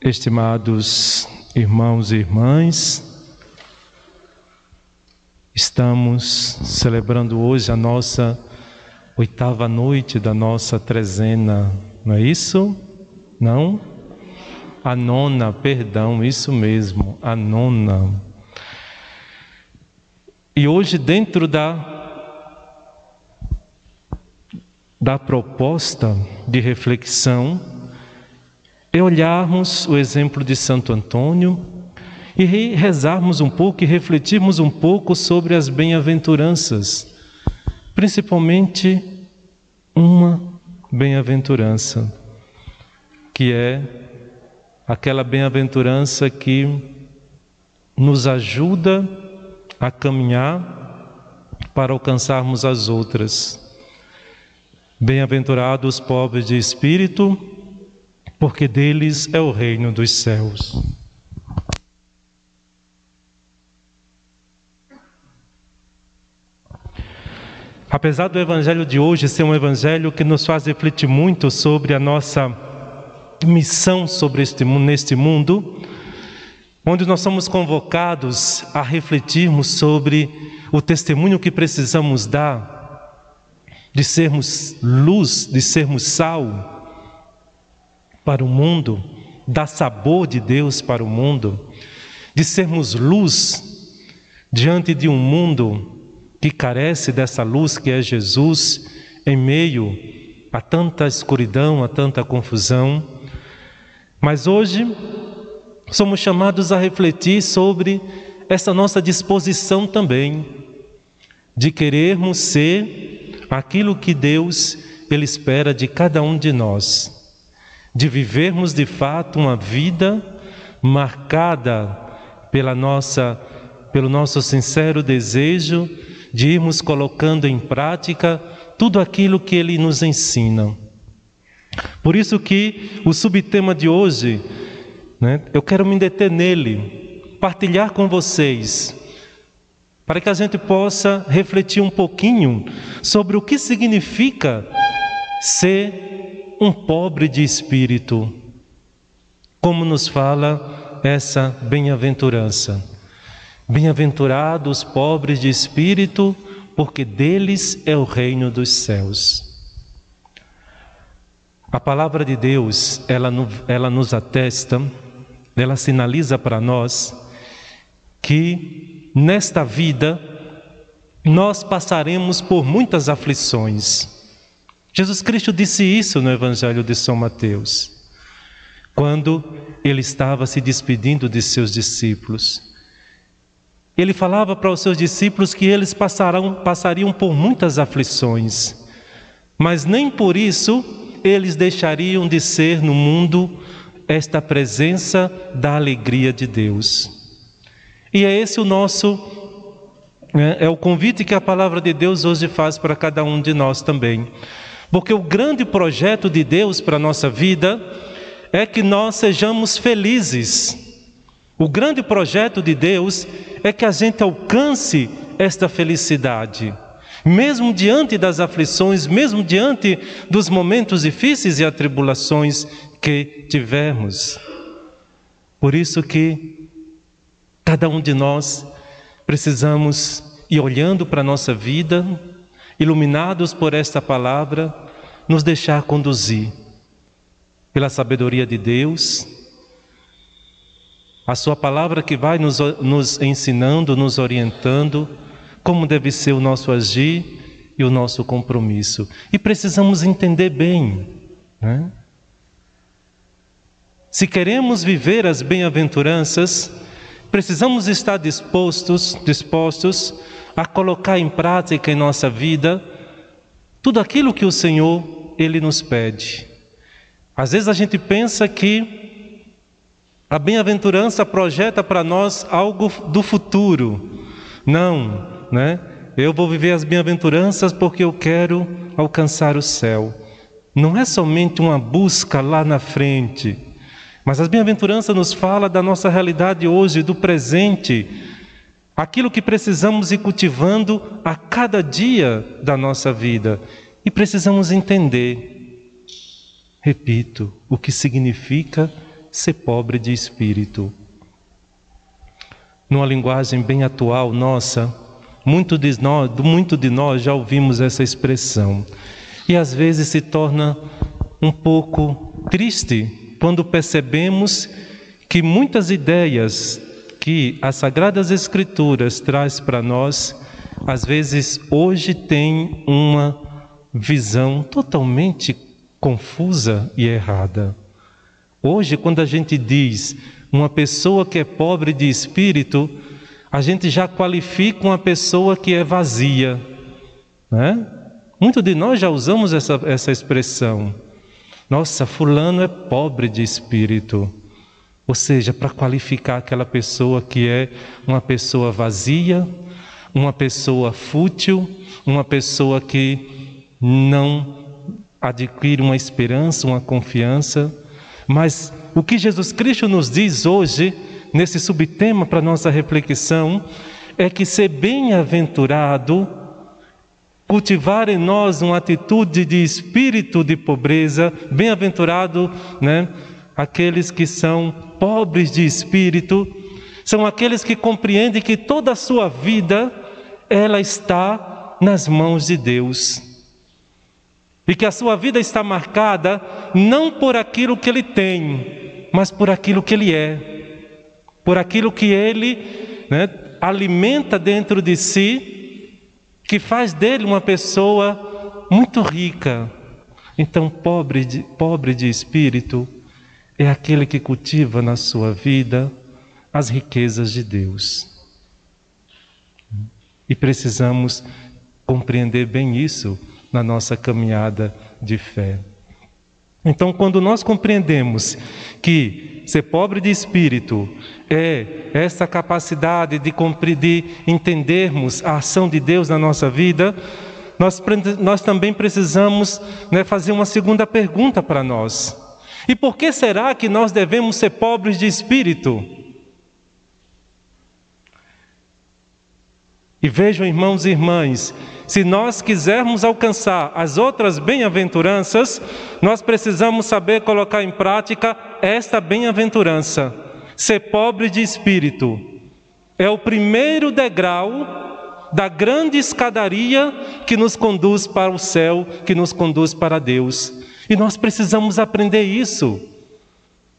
Estimados irmãos e irmãs, estamos celebrando hoje a nossa 8ª noite da nossa trezena, não é isso? Não? A 9ª, perdão, isso mesmo, a 9ª. E hoje, dentro da proposta de reflexão, é olharmos o exemplo de Santo Antônio e rezarmos um pouco e refletirmos um pouco sobre as bem-aventuranças, principalmente uma bem-aventurança, que é aquela bem-aventurança que nos ajuda a caminhar para alcançarmos as outras. Bem-aventurados os pobres de espírito, porque deles é o reino dos céus. Apesar do evangelho de hoje ser um evangelho que nos faz refletir muito sobre a nossa missão neste mundo, onde nós somos convocados a refletirmos sobre o testemunho que precisamos dar, de sermos luz, de sermos sal para o mundo, dar sabor de Deus para o mundo, de sermos luz diante de um mundo que carece dessa luz que é Jesus, em meio a tanta escuridão, a tanta confusão. Mas hoje somos chamados a refletir sobre essa nossa disposição também, de querermos ser aquilo que Deus Ele espera de cada um de nós, de vivermos de fato uma vida marcada pelo nosso sincero desejo de irmos colocando em prática tudo aquilo que Ele nos ensina. Por isso que o subtema de hoje, eu quero me deter nele, partilhar com vocês, para que a gente possa refletir um pouquinho sobre o que significa ser um pobre de espírito, como nos fala essa bem-aventurança. Bem-aventurados os pobres de espírito, porque deles é o reino dos céus. A palavra de Deus, ela nos atesta, ela sinaliza para nós que nesta vida nós passaremos por muitas aflições. Jesus Cristo disse isso no Evangelho de São Mateus, quando Ele estava se despedindo de seus discípulos. Ele falava para os seus discípulos que eles passariam por muitas aflições, mas nem por isso eles deixariam de ser no mundo esta presença da alegria de Deus. E é esse é o convite que a palavra de Deus hoje faz para cada um de nós também. Porque o grande projeto de Deus para a nossa vida é que nós sejamos felizes. O grande projeto de Deus é que a gente alcance esta felicidade, mesmo diante das aflições, mesmo diante dos momentos difíceis e atribulações que tivermos. Por isso que cada um de nós precisamos ir olhando para a nossa vida, iluminados por esta palavra, nos deixar conduzir pela sabedoria de Deus, a sua palavra que vai nos ensinando, nos orientando como deve ser o nosso agir e o nosso compromisso. E precisamos entender bem, Se queremos viver as bem-aventuranças, precisamos estar dispostos a colocar em prática em nossa vida tudo aquilo que o Senhor, Ele nos pede. Às vezes a gente pensa que a bem-aventurança projeta para nós algo do futuro. Não, Eu vou viver as bem-aventuranças porque eu quero alcançar o céu. Não é somente uma busca lá na frente, mas as bem-aventuranças nos fala da nossa realidade hoje, do presente, aquilo que precisamos ir cultivando a cada dia da nossa vida. E precisamos entender, repito, o que significa ser pobre de espírito. Numa linguagem bem atual nossa, muito de nós já ouvimos essa expressão. E às vezes se torna um pouco triste quando percebemos que muitas ideias que as Sagradas Escrituras traz para nós, às vezes hoje tem uma visão totalmente confusa e errada. Hoje, quando a gente diz uma pessoa que é pobre de espírito, a gente já qualifica uma pessoa que é vazia, né? Muitos de nós já usamos essa expressão. Nossa, fulano é pobre de espírito. Ou seja, para qualificar aquela pessoa que é uma pessoa vazia, uma pessoa fútil, uma pessoa que não adquire uma esperança, uma confiança. Mas o que Jesus Cristo nos diz hoje, nesse subtema para nossa reflexão, é que ser bem-aventurado, cultivar em nós uma atitude de espírito de pobreza, bem-aventurado, né? Aqueles que são pobres de espírito, são aqueles que compreendem que toda a sua vida, ela está nas mãos de Deus. E que a sua vida está marcada não por aquilo que ele tem, mas por aquilo que ele é. Por aquilo que ele, né, alimenta dentro de si, que faz dele uma pessoa muito rica. Então, pobre de espírito é aquele que cultiva na sua vida as riquezas de Deus. E precisamos compreender bem isso na nossa caminhada de fé. Então, quando nós compreendemos que ser pobre de espírito é essa capacidade de entendermos a ação de Deus na nossa vida, nós também precisamos, né, fazer uma segunda pergunta para nós. E por que será que nós devemos ser pobres de espírito? E vejam, irmãos e irmãs, se nós quisermos alcançar as outras bem-aventuranças, nós precisamos saber colocar em prática esta bem-aventurança. Ser pobre de espírito é o primeiro degrau da grande escadaria que nos conduz para o céu, que nos conduz para Deus. E nós precisamos aprender isso,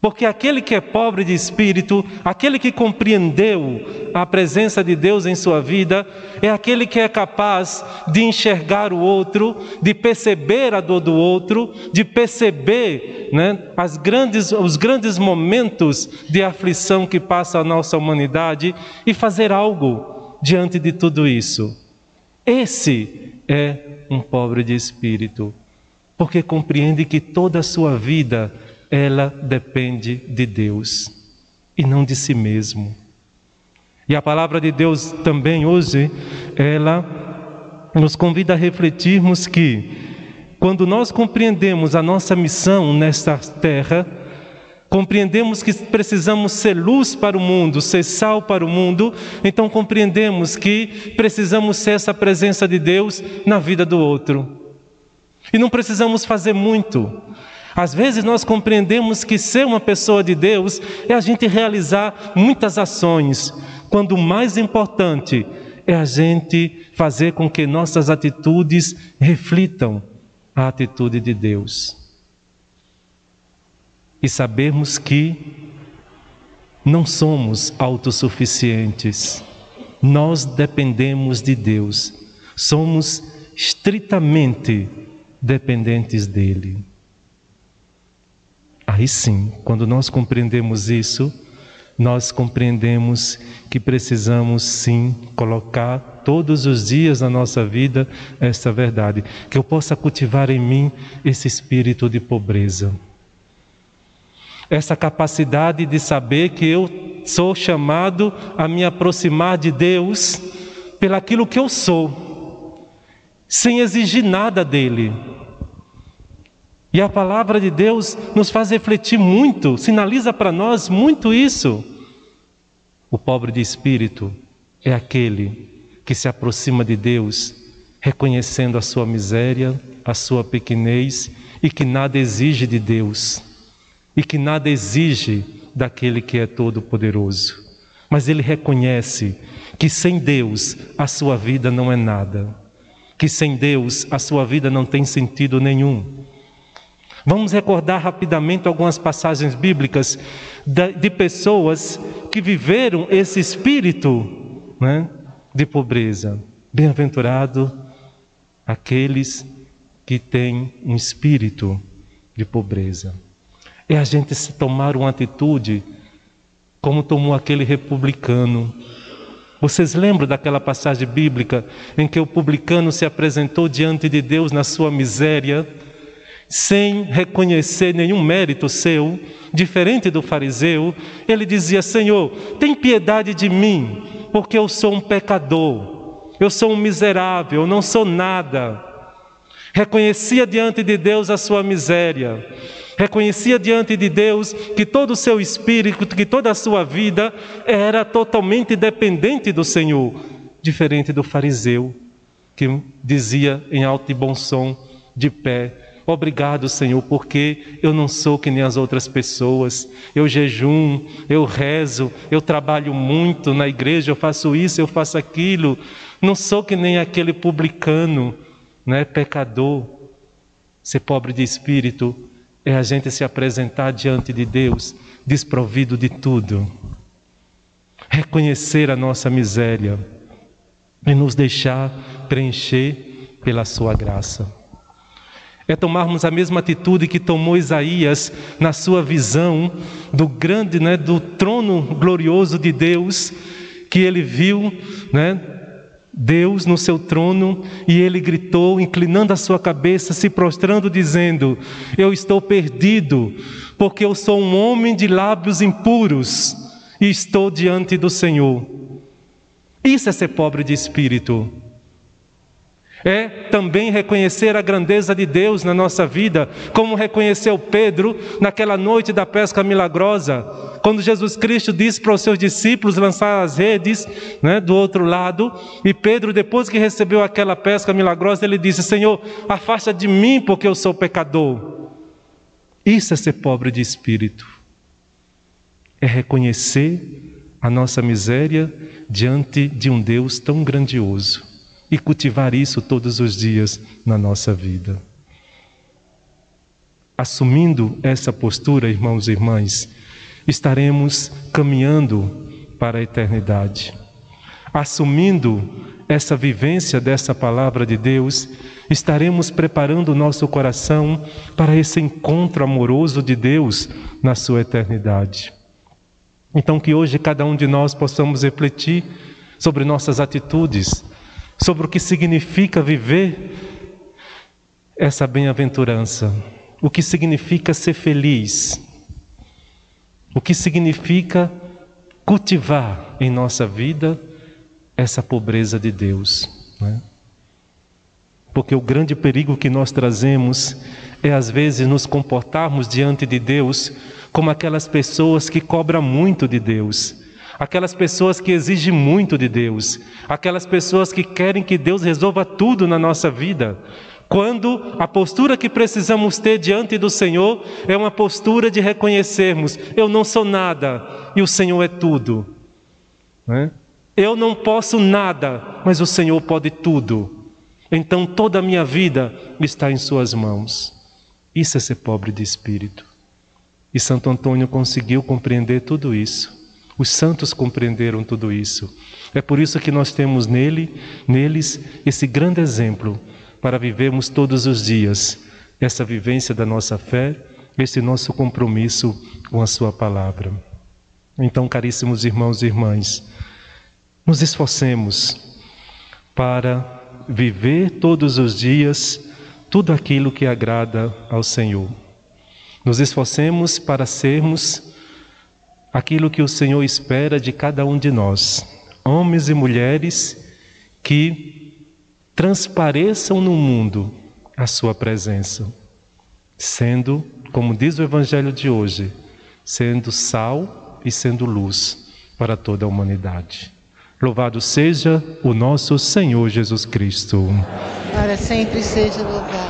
porque aquele que é pobre de espírito, aquele que compreendeu a presença de Deus em sua vida, é aquele que é capaz de enxergar o outro, de perceber a dor do outro, de perceber, né, os grandes momentos de aflição que passa a nossa humanidade e fazer algo diante de tudo isso. Esse é um pobre de espírito, porque compreende que toda a sua vida, ela depende de Deus e não de si mesmo. E a palavra de Deus também hoje, ela nos convida a refletirmos que, quando nós compreendemos a nossa missão nesta terra, compreendemos que precisamos ser luz para o mundo, ser sal para o mundo, então compreendemos que precisamos ser essa presença de Deus na vida do outro. E não precisamos fazer muito. Às vezes nós compreendemos que ser uma pessoa de Deus é a gente realizar muitas ações, quando o mais importante é a gente fazer com que nossas atitudes reflitam a atitude de Deus. E sabermos que não somos autossuficientes, nós dependemos de Deus, somos estritamente dependentes dele. Aí sim, quando nós compreendemos isso, nós compreendemos que precisamos sim colocar todos os dias na nossa vida esta verdade, que eu possa cultivar em mim esse espírito de pobreza, essa capacidade de saber que eu sou chamado a me aproximar de Deus pelaquilo que eu sou, sem exigir nada dele. E a palavra de Deus nos faz refletir muito, sinaliza para nós muito isso. O pobre de espírito é aquele que se aproxima de Deus, reconhecendo a sua miséria, a sua pequenez e que nada exige de Deus. e que nada exige daquele que é todo-poderoso. Mas ele reconhece que sem Deus a sua vida não é nada, que sem Deus a sua vida não tem sentido nenhum. Vamos recordar rapidamente algumas passagens bíblicas de pessoas que viveram esse espírito, né, de pobreza. Bem-aventurado aqueles que têm um espírito de pobreza. É a gente se tomar uma atitude como tomou aquele republicano. Vocês lembram daquela passagem bíblica em que o publicano se apresentou diante de Deus na sua miséria, sem reconhecer nenhum mérito seu, diferente do fariseu? Ele dizia: Senhor, tem piedade de mim, porque eu sou um pecador, eu sou um miserável, eu não sou nada. Reconhecia diante de Deus a sua miséria, reconhecia diante de Deus que todo o seu espírito, que toda a sua vida era totalmente dependente do Senhor, diferente do fariseu, que dizia em alto e bom som, de pé: obrigado, Senhor, porque eu não sou que nem as outras pessoas. Eu jejum, eu rezo, eu trabalho muito na igreja, eu faço isso, eu faço aquilo. Não sou que nem aquele publicano, né, pecador. Ser pobre de espírito é a gente se apresentar diante de Deus desprovido de tudo. Reconhecer a nossa miséria e nos deixar preencher pela sua graça. É tomarmos a mesma atitude que tomou Isaías na sua visão do grande, né, do trono glorioso de Deus, que ele viu, né, Deus no seu trono, e ele gritou, inclinando a sua cabeça, se prostrando, dizendo: eu estou perdido, porque eu sou um homem de lábios impuros e estou diante do Senhor. Isso é ser pobre de espírito. É também reconhecer a grandeza de Deus na nossa vida, como reconheceu Pedro naquela noite da pesca milagrosa, quando Jesus Cristo disse para os seus discípulos lançar as redes, né, do outro lado, e Pedro, depois que recebeu aquela pesca milagrosa, ele disse: Senhor, afasta de mim, porque eu sou pecador. Isso é ser pobre de espírito. É reconhecer a nossa miséria diante de um Deus tão grandioso e cultivar isso todos os dias na nossa vida. Assumindo essa postura, irmãos e irmãs, estaremos caminhando para a eternidade. Assumindo essa vivência dessa palavra de Deus, estaremos preparando o nosso coração para esse encontro amoroso de Deus na sua eternidade. Então, que hoje cada um de nós possamos refletir sobre nossas atitudes, sobre o que significa viver essa bem-aventurança, o que significa ser feliz, o que significa cultivar em nossa vida essa pobreza de Deus, né? Porque o grande perigo que nós trazemos é, às vezes, nos comportarmos diante de Deus como aquelas pessoas que cobram muito de Deus, aquelas pessoas que exigem muito de Deus, aquelas pessoas que querem que Deus resolva tudo na nossa vida, quando a postura que precisamos ter diante do Senhor é uma postura de reconhecermos: eu não sou nada e o Senhor é tudo, né? Eu não posso nada, mas o Senhor pode tudo. Então toda a minha vida está em suas mãos. Isso é ser pobre de espírito. E Santo Antônio conseguiu compreender tudo isso. Os santos compreenderam tudo isso. É por isso que nós temos neles esse grande exemplo para vivermos todos os dias essa vivência da nossa fé, esse nosso compromisso com a sua palavra. Então, caríssimos irmãos e irmãs, nos esforcemos para viver todos os dias tudo aquilo que agrada ao Senhor. Nos esforcemos para sermos aquilo que o Senhor espera de cada um de nós, homens e mulheres que transpareçam no mundo a sua presença, sendo, como diz o Evangelho de hoje, sendo sal e sendo luz para toda a humanidade. Louvado seja o nosso Senhor Jesus Cristo. Para sempre seja louvado.